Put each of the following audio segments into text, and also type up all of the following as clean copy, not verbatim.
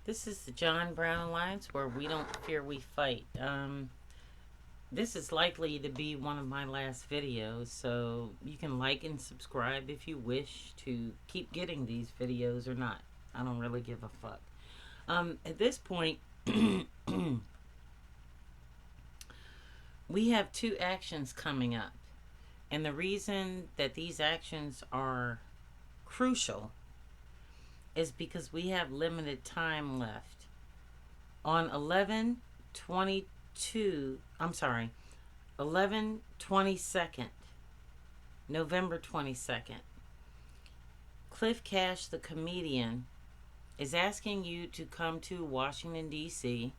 This is the John Brown Alliance, where we don't fear, we fight. This is likely to be one of my last videos, so you can like and subscribe if you wish to keep getting these videos or not. I don't really give a fuck. At this point, we have two actions coming up. And the reason that these actions are crucial is because we have limited time left. On 11/22, November 22nd, Cliff Cash, the comedian, is asking you to come to Washington, D.C.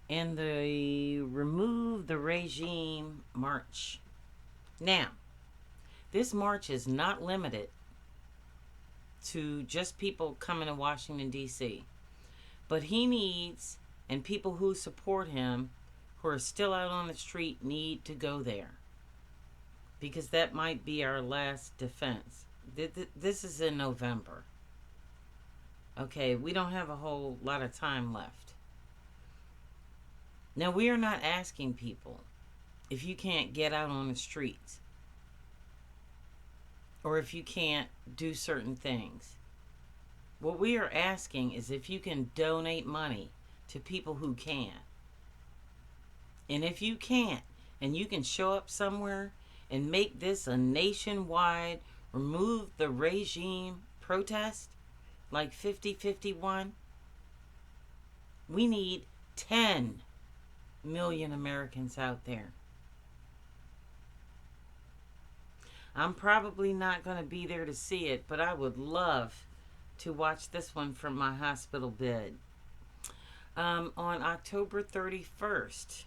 in the Remove the Regime March. Now, this march is not limited to just people coming to Washington, D.C., but he needs, and people who support him who are still out on the street need to go there, because that might be our last defense. This is in November. Okay, we don't have a whole lot of time left. Now, we are not asking people if you can't get out on the streets or if you can't do certain things. What we are asking is if you can donate money to people who can. And if you can't, and you can show up somewhere and make this a nationwide remove the regime protest, like 50-51, we need 10 million Americans out there. I'm probably not going to be there to see it, but I would love to watch this one from my hospital bed. On October 31st,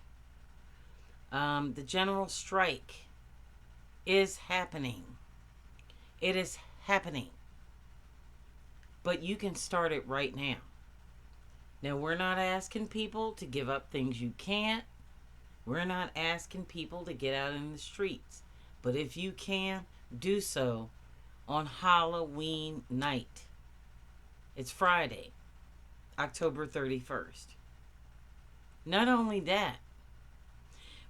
the general strike is happening. It is happening. But you can start it right now. Now, we're not asking people to give up things you can't. We're not asking people to get out in the streets. But if you can, do so on Halloween night. It's Friday, October 31st. Not only that,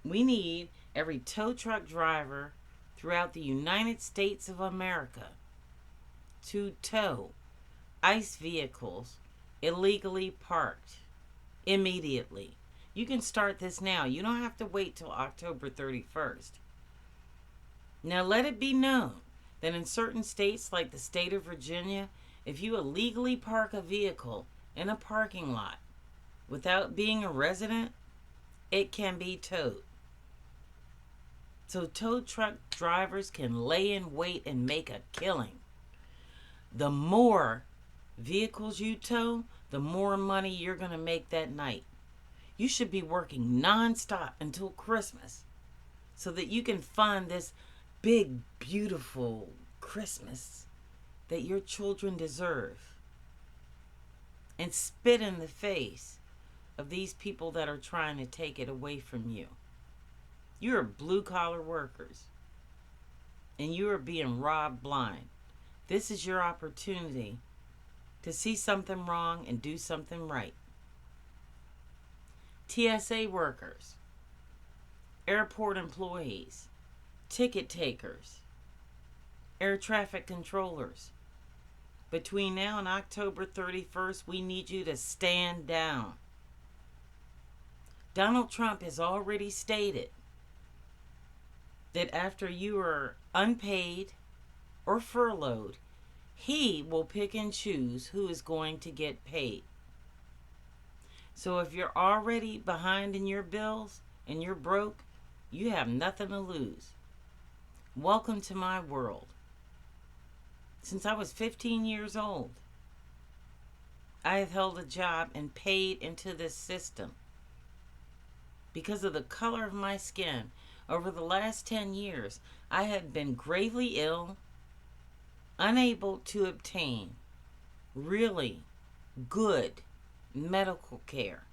we need every tow truck driver throughout the United States of America to tow ICE vehicles illegally parked immediately. You can start this now. You don't have to wait till October 31st. Now, let it be known that in certain states, like the state of Virginia, if you illegally park a vehicle in a parking lot without being a resident, it can be towed. So tow truck drivers can lay in wait and make a killing. The more vehicles you tow, the more money you're going to make that night. You should be working nonstop until Christmas so that you can fund this big, beautiful Christmas that your children deserve, and spit in the face of these people that are trying to take it away from you. You're blue-collar workers, and you are being robbed blind. This is your opportunity to see something wrong and do something right. TSA workers, airport employees, ticket takers, air traffic controllers. Between now and October 31st, we need you to stand down. Donald Trump has already stated that after you are unpaid or furloughed, he will pick and choose who is going to get paid. So if you're already behind in your bills and you're broke, you have nothing to lose. Welcome to my world. Since I was 15 years old, I have held a job and paid into this system. Because of the color of my skin, over the last 10 years, I have been gravely ill, unable to obtain really good medical care.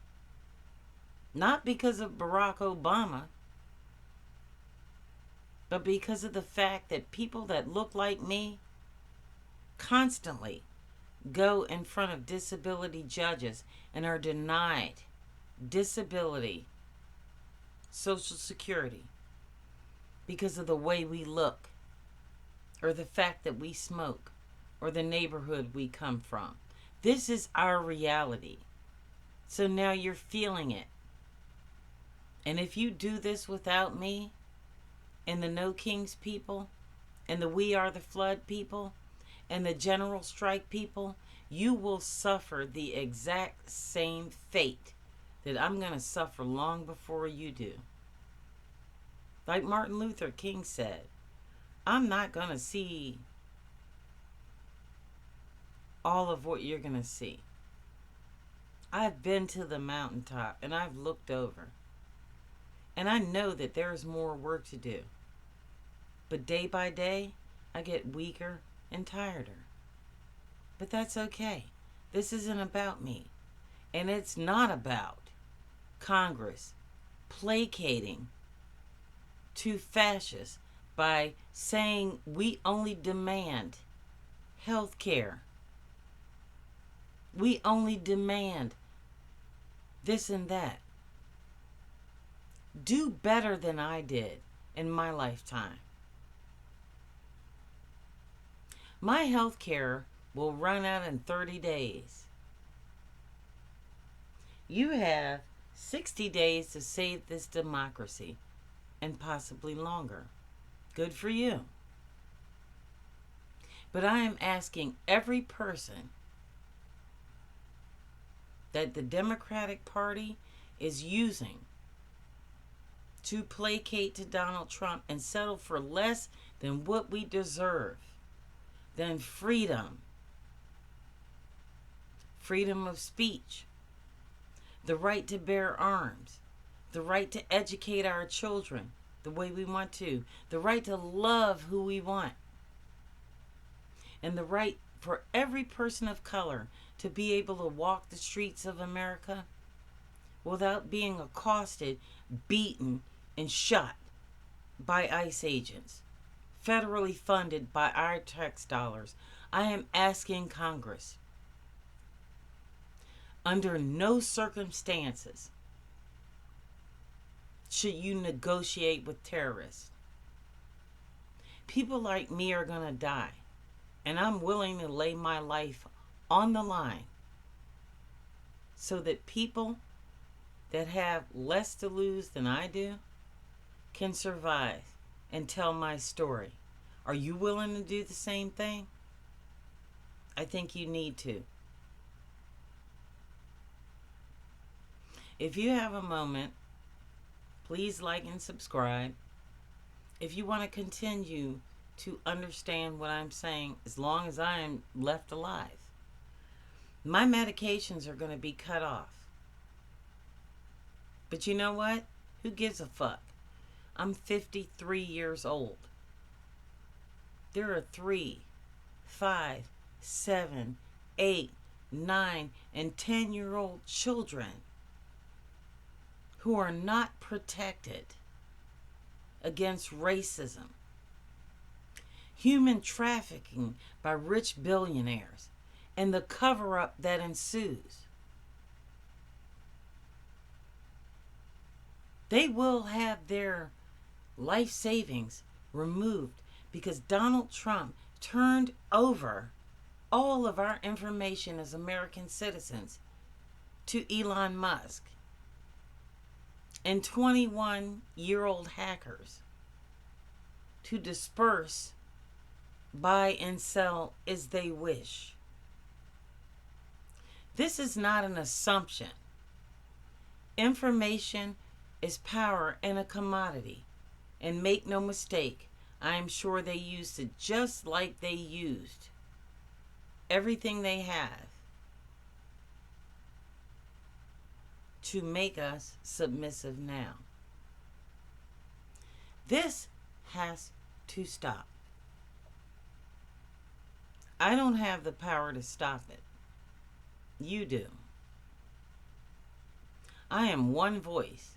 Not because of Barack Obama, but because of the fact that people that look like me constantly go in front of disability judges and are denied disability, Social Security, because of the way we look, or the fact that we smoke, or the neighborhood we come from. This is our reality. So now you're feeling it. And if you do this without me, and the No Kings people, and the We Are the Flood people, and the General Strike people, you will suffer the exact same fate that I'm going to suffer long before you do. Like Martin Luther King said, I'm not going to see all of what you're going to see. I've been to the mountaintop and I've looked over. And I know that there's more work to do. But day by day, I get weaker and tireder. But that's okay. This isn't about me. And it's not about Congress placating to fascists by saying we only demand health care. We only demand this and that. Do better than I did in my lifetime. My health care will run out in 30 days. You have 60 days to save this democracy, and possibly longer. Good for you. But I am asking every person that the Democratic Party is using to placate to Donald Trump and settle for less than what we deserve, than freedom, freedom of speech, the right to bear arms, the right to educate our children the way we want to, the right to love who we want, and the right for every person of color to be able to walk the streets of America without being accosted, beaten, and shot by ICE agents, federally funded by our tax dollars. I am asking Congress, under no circumstances should you negotiate with terrorists. People like me are going to die, and I'm willing to lay my life on the line so that people that have less to lose than I do can survive and tell my story. Are you willing to do the same thing? I think you need to. If you have a moment, please like and subscribe. If you want to continue to understand what I'm saying, as long as I am left alive, my medications are going to be cut off. But you know what? Who gives a fuck? I'm 53 years old. There are 3, 5, 7, 8, 9, and 10-year-old children who are not protected against racism, human trafficking by rich billionaires, and the cover-up that ensues. They will have their life savings removed because Donald Trump turned over all of our information as American citizens to Elon Musk and 21-year-old hackers to disperse, buy, and sell as they wish. This is not an assumption. Information is power and a commodity. And make no mistake, I am sure they used it just like they used everything they have to make us submissive now. This has to stop. I don't have the power to stop it. You do. I am one voice,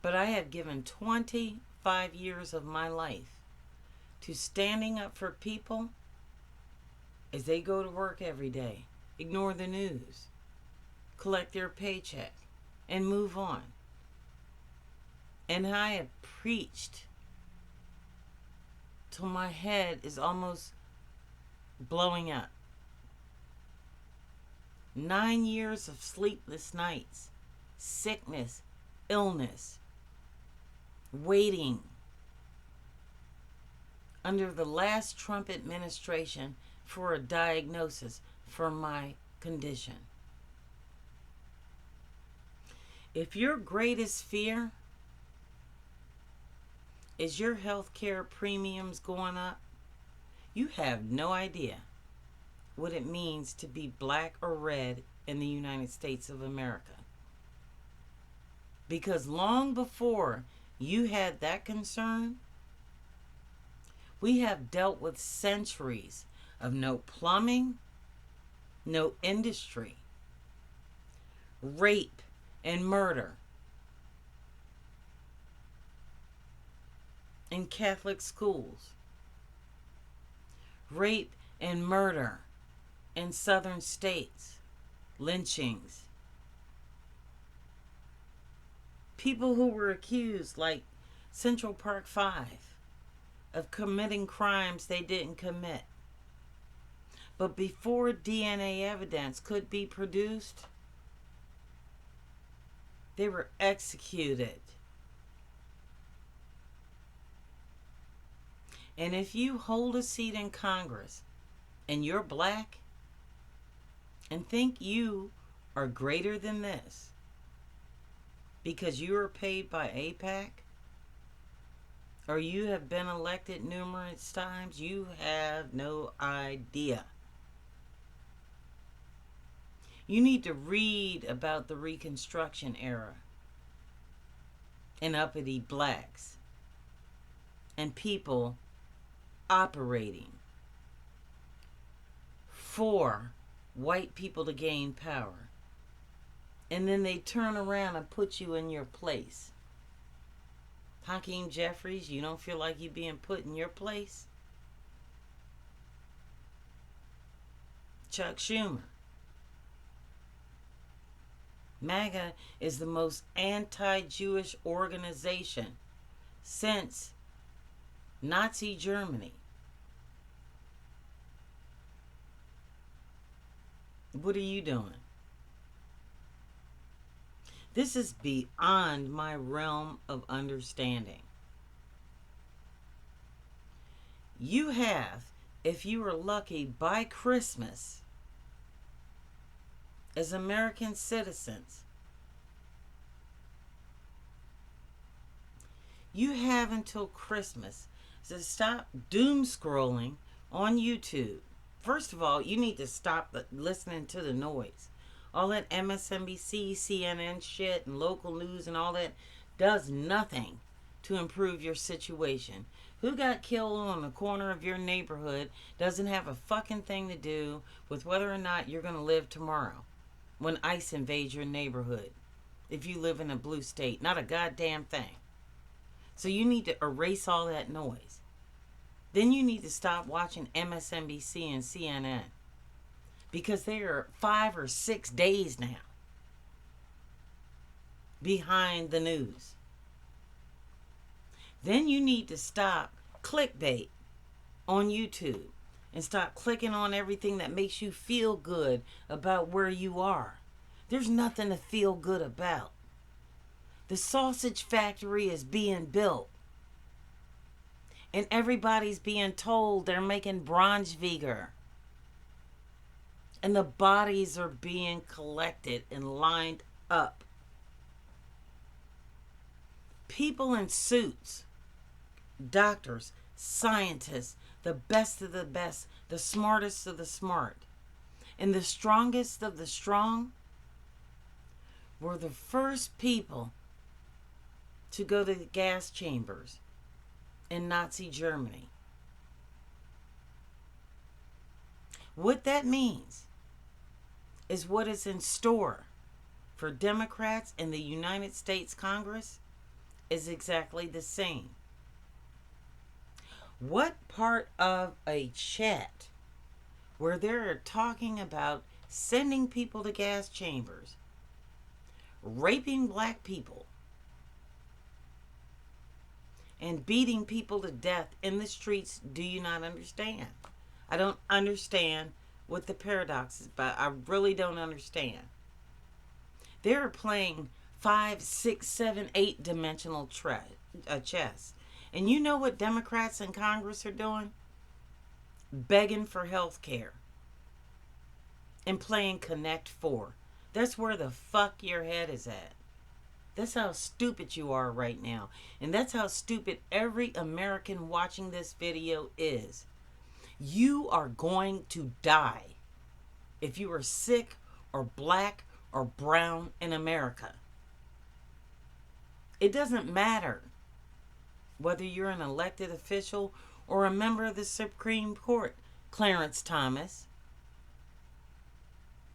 but I have given 25 years of my life to standing up for people as they go to work every day, ignore the news, collect their paycheck, and move on. And I have preached till my head is almost blowing up. 9 years of sleepless nights, sickness, illness, waiting under the last Trump administration for a diagnosis for my condition. If your greatest fear is your health care premiums going up, you have no idea what it means to be black or red in the United States of America. Because long before you had that concern, we have dealt with centuries of no plumbing, no industry, rape and murder in Catholic schools, rape and murder in southern states, lynchings. People who were accused, like Central Park 5, of committing crimes they didn't commit. But before DNA evidence could be produced, they were executed. And if you hold a seat in Congress and you're black and think you are greater than this because you are paid by AIPAC, or you have been elected numerous times, you have no idea. You need to read about the Reconstruction era and uppity blacks and people operating for white people to gain power. And then they turn around and put you in your place. Hakeem Jeffries, you don't feel like you're being put in your place? Chuck Schumer. MAGA is the most anti-Jewish organization since Nazi Germany. What are you doing? This is beyond my realm of understanding. You have, if you are lucky, by Christmas, as American citizens, you have until Christmas to stop doom scrolling on YouTube. First of all, you need to stop listening to the noise. All that MSNBC, CNN shit and local news and all that does nothing to improve your situation. Who got killed on the corner of your neighborhood doesn't have a fucking thing to do with whether or not you're going to live tomorrow when ICE invades your neighborhood. If you live in a blue state, not a goddamn thing. So you need to erase all that noise. Then you need to stop watching MSNBC and CNN. Because they are 5 or 6 days now behind the news. Then you need to stop clickbait on YouTube and stop clicking on everything that makes you feel good about where you are. There's nothing to feel good about. The sausage factory is being built. And everybody's being told they're making Braunschweiger. And the bodies are being collected and lined up. People in suits, doctors, scientists, the best of the best, the smartest of the smart, and the strongest of the strong were the first people to go to the gas chambers in Nazi Germany. What that means is what is in store for Democrats in the United States Congress is exactly the same. What part of a chat where they're talking about sending people to gas chambers, raping black people, and beating people to death in the streets. Do you not understand? I don't understand what the paradox is about. I really don't understand. They're playing 5, 6, 7, 8 dimensional chess. And you know what Democrats in Congress are doing? Begging for health care and playing Connect 4. That's where the fuck your head is at. That's how stupid you are right now. And that's how stupid every American watching this video is. You are going to die if you are sick or black or brown in America. It doesn't matter whether you're an elected official or a member of the Supreme Court. Clarence Thomas.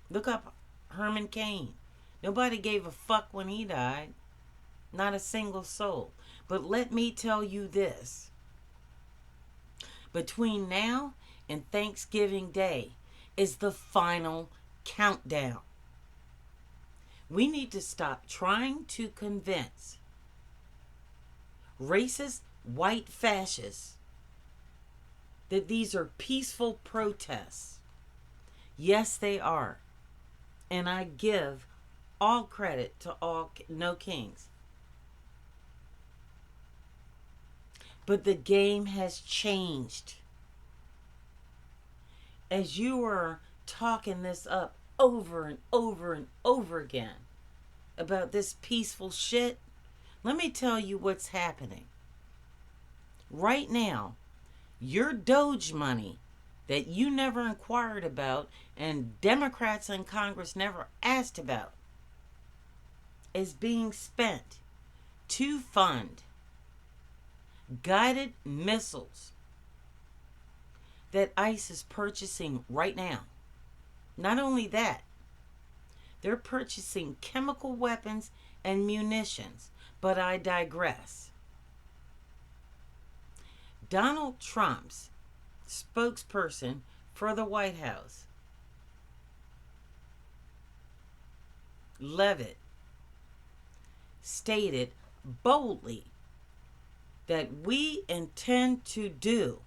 Look up Herman Cain. Nobody gave a fuck when he died. Not a single soul. But let me tell you this. Between now and Thanksgiving Day is the final countdown. We need to stop trying to convince racist white fascists that these are peaceful protests. Yes, they are. And I give all credit to all no kings. But the game has changed. As you are talking this up over and over and over again about this peaceful shit, let me tell you what's happening. Right now, your Doge money that you never inquired about and Democrats in Congress never asked about is being spent to fund guided missiles that ICE is purchasing right now. Not only that, they're purchasing chemical weapons and munitions. But I digress. Donald Trump's spokesperson for the White House, Levitt, stated boldly that we intend to do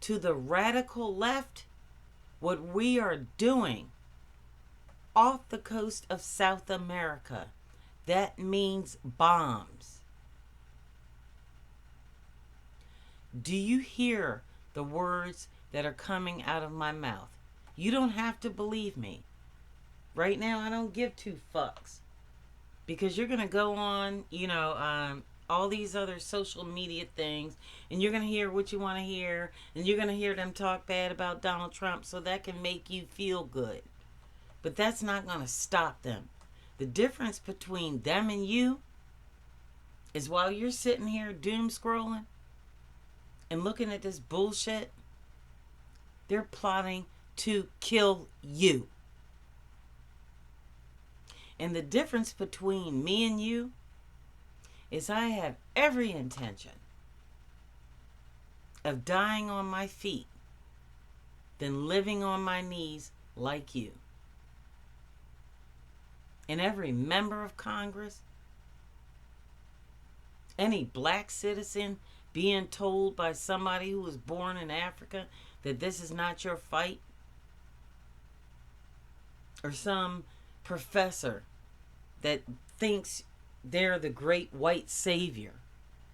to the radical left what we are doing off the coast of South America. That means bombs. Do you hear the words that are coming out of my mouth? You don't have to believe me. Right now, I don't give two fucks. Because you're going to go on, all these other social media things, and you're going to hear what you want to hear, and you're going to hear them talk bad about Donald Trump so that can make you feel good. But that's not going to stop them. The difference between them and you is while you're sitting here doom scrolling and looking at this bullshit, they're plotting to kill you. And the difference between me and you is I have every intention of dying on my feet than living on my knees like you. And every member of Congress, any black citizen being told by somebody who was born in Africa that this is not your fight, or some professor that thinks they're the great white savior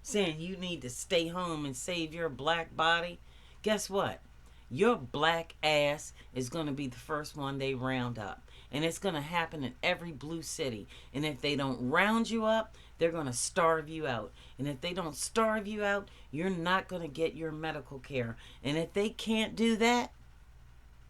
saying you need to stay home and save your black body, guess what? Your black ass is going to be the first one they round up. And it's going to happen in every blue city. And if they don't round you up, they're going to starve you out. And if they don't starve you out, you're not going to get your medical care. And if they can't do that,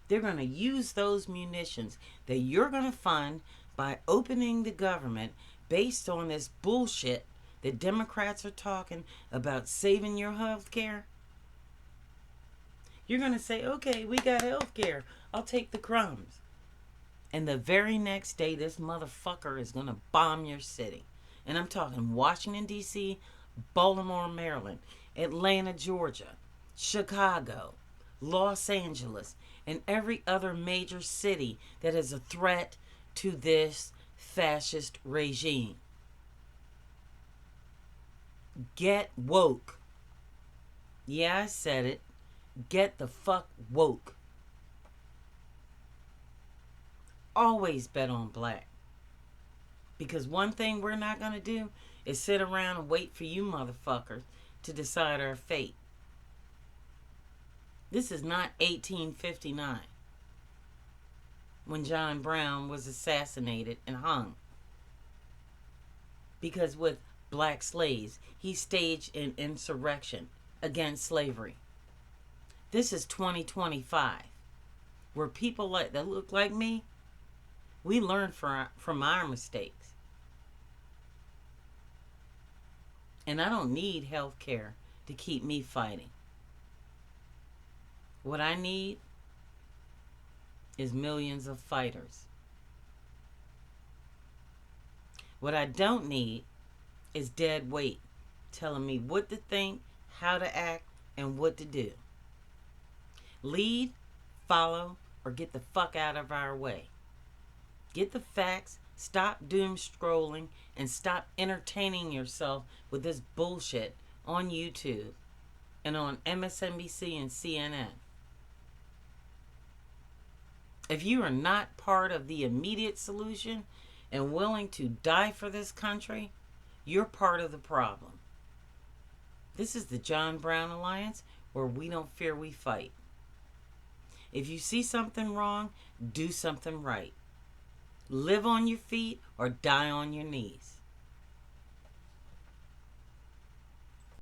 they're going to use those munitions that you're going to fund by opening the government based on this bullshit that Democrats are talking about saving your health care. You're going to say, okay, we got health care. I'll take the crumbs. And the very next day, this motherfucker is going to bomb your city. And I'm talking Washington, D.C., Baltimore, Maryland, Atlanta, Georgia, Chicago, Los Angeles, and every other major city that is a threat to this fascist regime. Get woke. Yeah, I said it. Get the fuck woke. Always bet on black. Because one thing we're not going to do is sit around and wait for you motherfuckers to decide our fate. This is not 1859 when John Brown was assassinated and hung. Because with black slaves, he staged an insurrection against slavery. This is 2025, where people that look like me, we learn from our mistakes. And I don't need health care to keep me fighting. What I need is millions of fighters. What I don't need is dead weight telling me what to think, how to act, and what to do. Lead, follow, or get the fuck out of our way. Get the facts, stop doom scrolling, and stop entertaining yourself with this bullshit on YouTube and on MSNBC and CNN. If you are not part of the immediate solution and willing to die for this country, you're part of the problem. This is the John Brown Alliance, where we don't fear, we fight. If you see something wrong, do something right. Live on your feet or die on your knees.